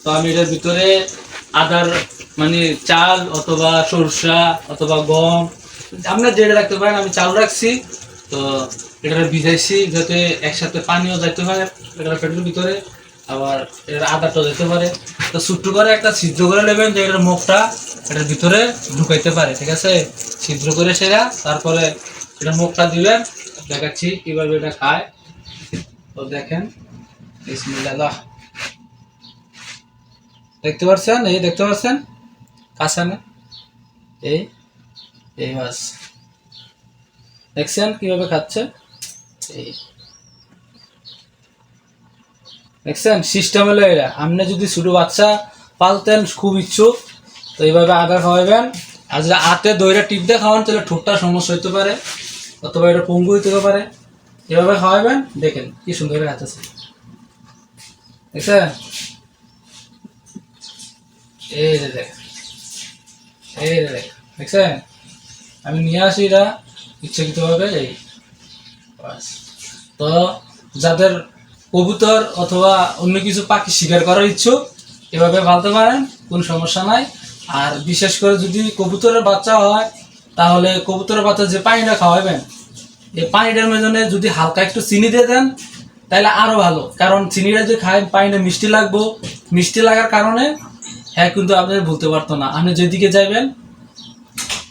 তো আমি এটার ভিতরে আদার মানে চাল অথবা সরষা অথবা গম আপনার যেটা রাখতে পারেন, আমি চাল রাখছি। তো এটা ভিজাইছি যাতে একসাথে পানিও যাইতে পারে এটার পেটের ভিতরে, আবার এটার আদাটাও যেতে পারে। তো ছোট্ট করে একটা ছিদ্র করে নেবেন যে এটার মুখটা এটার ভিতরে ঢুকাইতে পারে, ঠিক আছে? ছিদ্র করে সেরা তারপরে এটার মুখটা দিবেন। দেখাচ্ছি কিভাবে এটা খায়। তো দেখেন, বিসমিল্লাহ, দেখতে পাচ্ছেন? এই দেখতে পাচ্ছেন কাছানে এই এই মাছ দেখছেন কিভাবে খাচ্ছে? এই দেখছেন সিস্টেম হলো এরা। আপনি যদি ছোট বাচ্চা পালতেন খুব ইচ্ছুক, তো এইভাবে আদা খাওয়াবেন। আর যদি হাতে দইটা টিপ দিয়ে খাওয়ান তাহলে ঠোঁটটা সমস্যা হতে পারে, অথবা এটা পঙ্গু হইতে পারে। এভাবে খাওয়াবেন, দেখেন কি সুন্দর খাচ্ছে। দেখছেন? এই যে দেখ, এই যে দেখ, দেখছেন? আমি নিয়ে আসি এটা ইচ্ছাকৃতভাবে। এই বাস। তো যাদের কবুতর অথবা অন্য কিছু পাখি শিকার করার ইচ্ছুক এভাবে পালতে পারেন, কোনো সমস্যা নাই। আর বিশেষ করে যদি কবুতরের বাচ্চা হয়, তাহলে কবুতরের বাচ্চা যে পানিটা খাওয়াবেন, এই পানিটার মধ্যে যদি হালকা একটু চিনি দিয়ে দেন তাহলে আরো ভালো। কারণ চিনিটা যে খায় পানিটা মিষ্টি লাগবো, মিষ্টি লাগার কারণে হ্যাঁ কিন্তু আপনি ভুলতে পারতো না। আপনি যেদিকে যাইবেন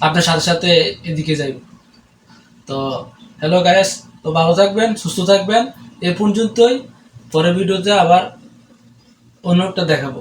আপনার সাথে সাথে এদিকে যাইবেন। তো হ্যালো গাইস, তো ভালো থাকবেন, সুস্থ থাকবেন। এ পর্যন্তই। পরের ভিডিওতে আবার অন্য একটা দেখাবো।